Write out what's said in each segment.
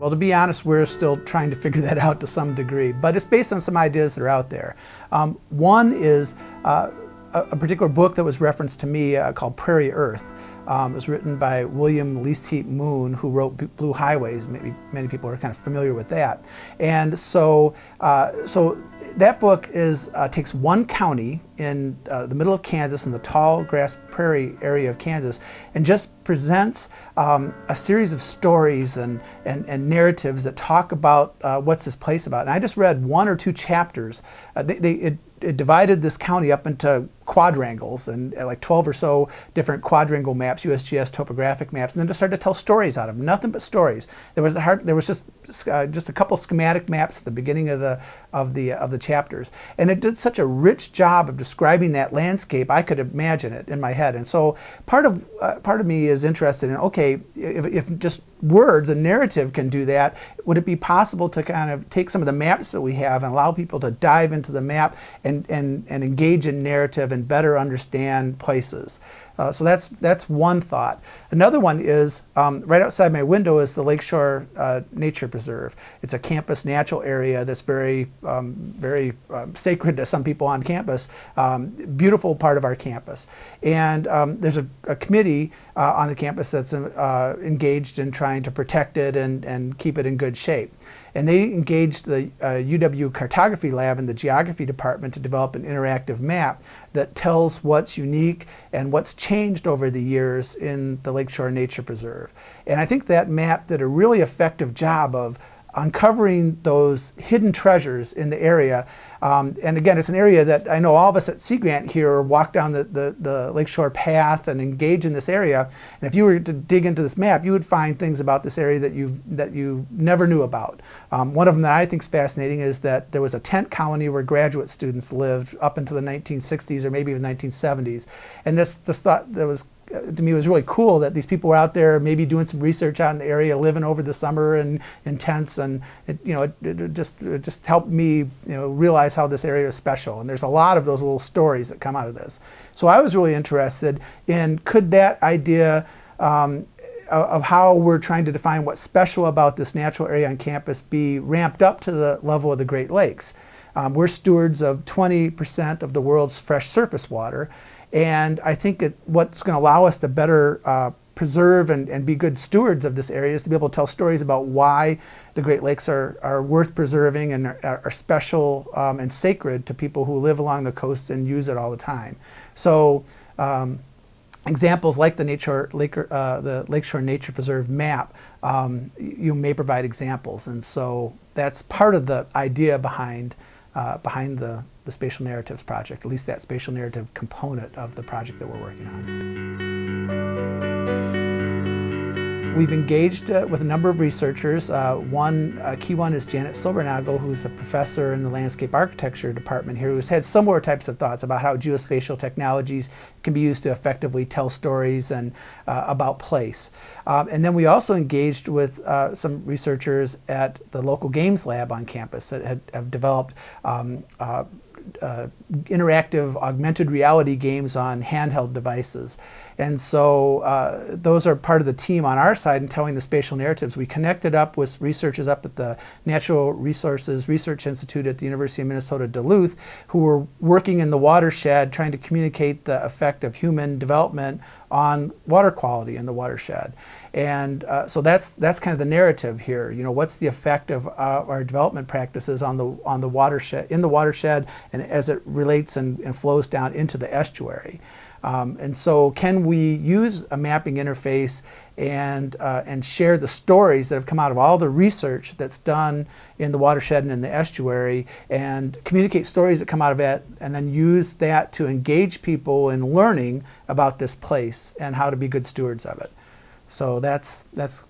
Well, to be honest, we're still trying to figure that out to some degree, but it's based on some ideas that are out there. One is a particular book that was referenced to me called Prairie Earth. It was written by William Least-Heat Moon, who wrote Blue Highways. Maybe many people are kind of familiar with that. And so that book takes one county in the middle of Kansas, in the tall grass prairie area of Kansas, and just presents a series of stories and narratives that talk about what's this place about. And I just read 1 or 2 chapters. It divided this county up into quadrangles and like 12 or so different quadrangle maps, USGS topographic maps, and then just started to tell stories out of them. Nothing but stories. There was just a couple schematic maps at the beginning of the chapters, and it did such a rich job of describing that landscape. I could imagine it in my head, and so part of me is interested in, okay, if just words and narrative can do that, would it be possible to kind of take some of the maps that we have and allow people to dive into the map and engage in narrative and better understand places? So that's one thought. Another one is right outside my window is the Lakeshore Nature Preserve. It's a campus natural area that's very sacred to some people on campus. Beautiful part of our campus, and there's a committee on the campus that's engaged in trying to protect it and keep it in good shape. And they engaged the UW Cartography Lab in the Geography Department to develop an interactive map that tells what's unique and what's changed over the years in the Lakeshore Nature Preserve. And I think that map did a really effective job of uncovering those hidden treasures in the area. And again, it's an area that I know all of us at Sea Grant here walk down the Lakeshore path and engage in this area. And if you were to dig into this map, you would find things about this area that you never knew about. One of them that I think is fascinating is that there was a tent colony where graduate students lived up into the 1960s or maybe even 1970s. And this thought that was, to me, was really cool that these people were out there maybe doing some research out in the area, living over the summer in tents, and it just helped me realize how this area is special. And there's a lot of those little stories that come out of this. So I was really interested in, could that idea of how we're trying to define what's special about this natural area on campus be ramped up to the level of the Great Lakes? We're stewards of 20% of the world's fresh surface water. And I think what's going to allow us to better preserve and be good stewards of this area is to be able to tell stories about why the Great Lakes are worth preserving and are special and sacred to people who live along the coast and use it all the time. So examples like the Lakeshore Nature Preserve map, you may provide examples. And so that's part of the idea behind the Spatial Narratives project, at least that spatial narrative component of the project that we're working on. We've engaged with a number of researchers. One key one is Janet Silbernagel, who's a professor in the landscape architecture department here, who's had similar types of thoughts about how geospatial technologies can be used to effectively tell stories and about place. And then we also engaged with some researchers at the local games lab on campus that have developed interactive augmented reality games on handheld devices. And so those are part of the team on our side in telling the spatial narratives. We connected up with researchers up at the Natural Resources Research Institute at the University of Minnesota Duluth, who were working in the watershed trying to communicate the effect of human development on water quality in the watershed. And so that's kind of the narrative here. What's the effect of our development practices on the watershed, in the watershed, and as it relates and flows down into the estuary. And so can we use a mapping interface and share the stories that have come out of all the research that's done in the watershed and in the estuary, and communicate stories that come out of it, and then use that to engage people in learning about this place and how to be good stewards of it. So that's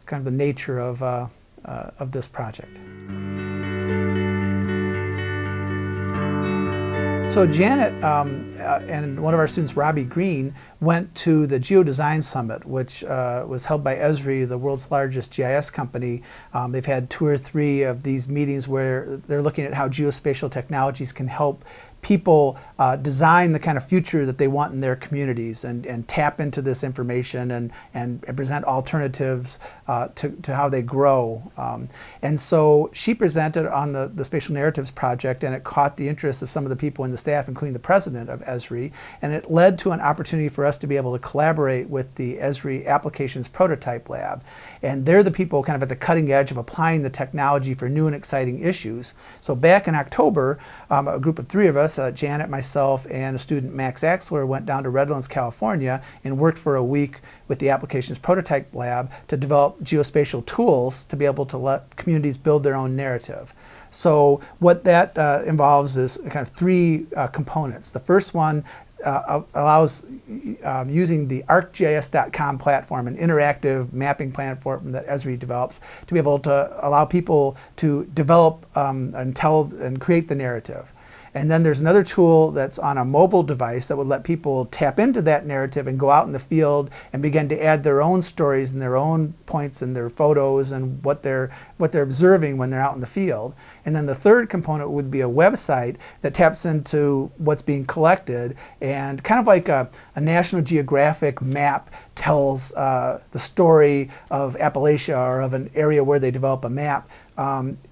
kind of the nature of this project. So Janet and one of our students, Robbie Green, went to the Geodesign Summit, which was held by Estuary, the world's largest GIS company. They've had 2 or 3 of these meetings where they're looking at how geospatial technologies can help people design the kind of future that they want in their communities and tap into this information and present alternatives to how they grow. And so she presented on the Spatial Narratives Project, and it caught the interest of some of the people in the staff, including the president of Estuary, and it led to an opportunity for us to be able to collaborate with the Estuary Applications Prototype Lab. And they're the people kind of at the cutting edge of applying the technology for new and exciting issues. So back in October, a group of 3 of us, Janet, myself, and a student, Max Axler, went down to Redlands, California and worked for a week with the Applications Prototype Lab to develop geospatial tools to be able to let communities build their own narrative. So what that involves is kind of 3 components. The first one allows using the ArcGIS.com platform, an interactive mapping platform that Estuary develops, to be able to allow people to develop and tell and create the narrative. And then there's another tool that's on a mobile device that would let people tap into that narrative and go out in the field and begin to add their own stories and their own points and their photos and what they're observing when they're out in the field. And then the third component would be a website that taps into what's being collected, and kind of like a National Geographic map tells the story of Appalachia or of an area where they develop a map.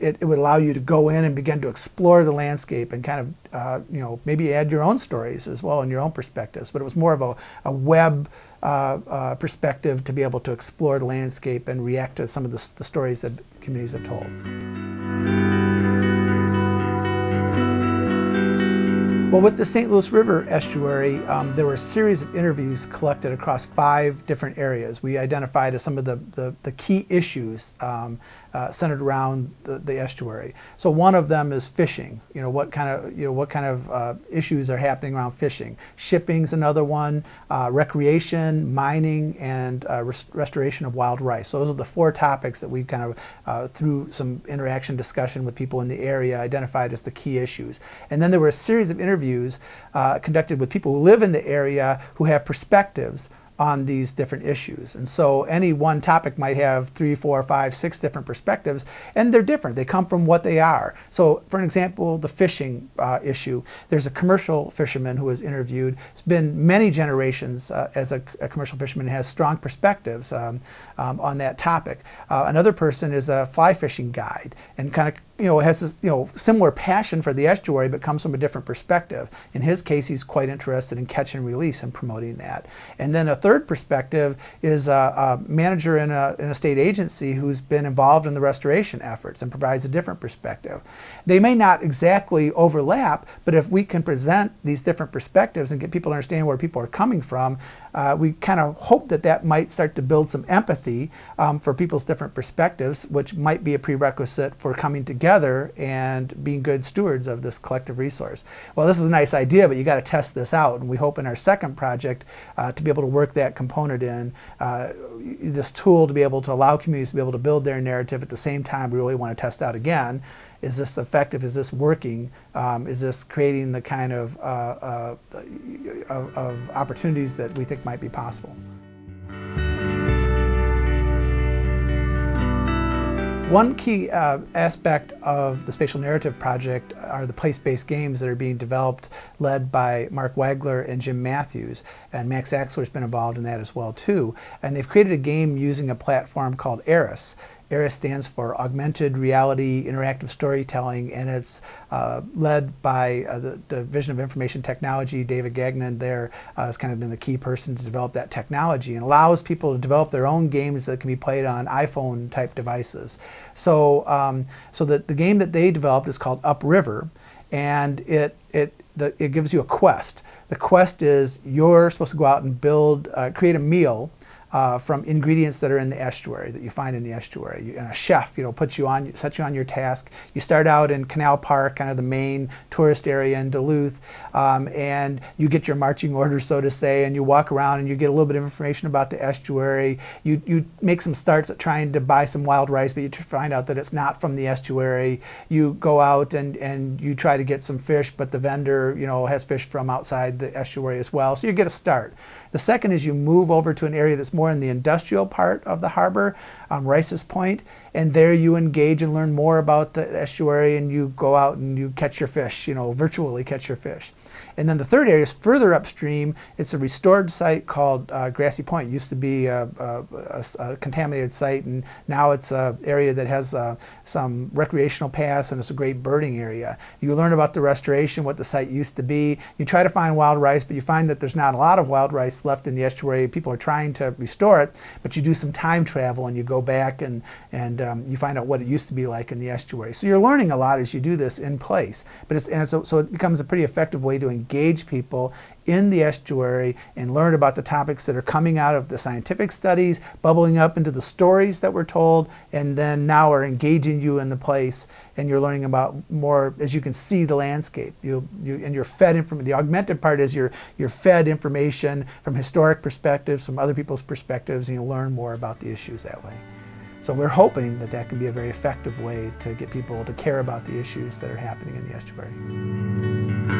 It would allow you to go in and begin to explore the landscape and kind of, maybe add your own stories as well and your own perspectives. But it was more of a web perspective to be able to explore the landscape and react to some of the stories that communities have told. Well, with the St. Louis River estuary, there were a series of interviews collected across 5 different areas. We identified as some of the key issues centered around the estuary. So one of them is fishing. What kind of issues are happening around fishing? Shipping's another one. Recreation, mining, and restoration of wild rice. So those are the 4 topics that we kind of, through some interaction discussion with people in the area, identified as the key issues. And then there were a series of interviews conducted with people who live in the area who have perspectives on these different issues. And so any one topic might have 3, 4, 5, 6 different perspectives, and they're different. They come from what they are. So for an example, the fishing issue, there's a commercial fisherman who was interviewed. It's been many generations as a commercial fisherman, has strong perspectives on that topic. Another person is a fly fishing guide and kind of has this similar passion for the estuary, but comes from a different perspective. In his case, he's quite interested in catch and release and promoting that. And then a third perspective is a manager in a state agency who's been involved in the restoration efforts and provides a different perspective. They may not exactly overlap, but if we can present these different perspectives and get people to understand where people are coming from, we kind of hope that that might start to build some empathy for people's different perspectives, which might be a prerequisite for coming together and being good stewards of this collective resource. Well, this is a nice idea, but you got to test this out, and we hope in our second project to be able to work that component in, this tool to be able to allow communities to be able to build their narrative. At the same time, we really want to test out again, is this effective? Is this working? Is this creating the kind of opportunities that we think might be possible? One key aspect of the Spatial Narrative Project are the place-based games that are being developed, led by Mark Wagler and Jim Matthews, and Max Axler's been involved in that as well too. And they've created a game using a platform called ARIS. ARIS stands for Augmented Reality Interactive Storytelling, and it's led by the Division of Information Technology. David Gagnon there has kind of been the key person to develop that technology, and allows people to develop their own games that can be played on iPhone type devices. So, the game that they developed is called Upriver, and it gives you a quest. The quest is you're supposed to go out and create a meal from ingredients that are in the estuary, that you find in the estuary. And a chef, sets you on your task. You start out in Canal Park, kind of the main tourist area in Duluth, and you get your marching orders, so to say, and you walk around and you get a little bit of information about the estuary. You make some starts at trying to buy some wild rice, but you find out that it's not from the estuary. You go out and you try to get some fish, but the vendor, has fish from outside the estuary as well. So you get a start. The second is you move over to an area that's more more in the industrial part of the harbor, Rice's Point, and there you engage and learn more about the estuary, and you go out and you catch your fish, you know, virtually catch your fish. And then the third area is further upstream. It's a restored site called Grassy Point. It used to be a contaminated site, and now it's an area that has some recreational paths, and it's a great birding area. You learn about the restoration, what the site used to be. You try to find wild rice, but you find that there's not a lot of wild rice left in the estuary. People are trying to restore it, but you do some time travel and you go back and you find out what it used to be like in the estuary. So you're learning a lot as you do this in place, but so it becomes a pretty effective way to engage people in the estuary and learn about the topics that are coming out of the scientific studies, bubbling up into the stories that we're told, and then now are engaging you in the place, and you're learning about more as you can see the landscape. And you're fed information. The augmented part is you're fed information from historic perspectives, from other people's perspectives, and you learn more about the issues that way. So we're hoping that that can be a very effective way to get people to care about the issues that are happening in the estuary.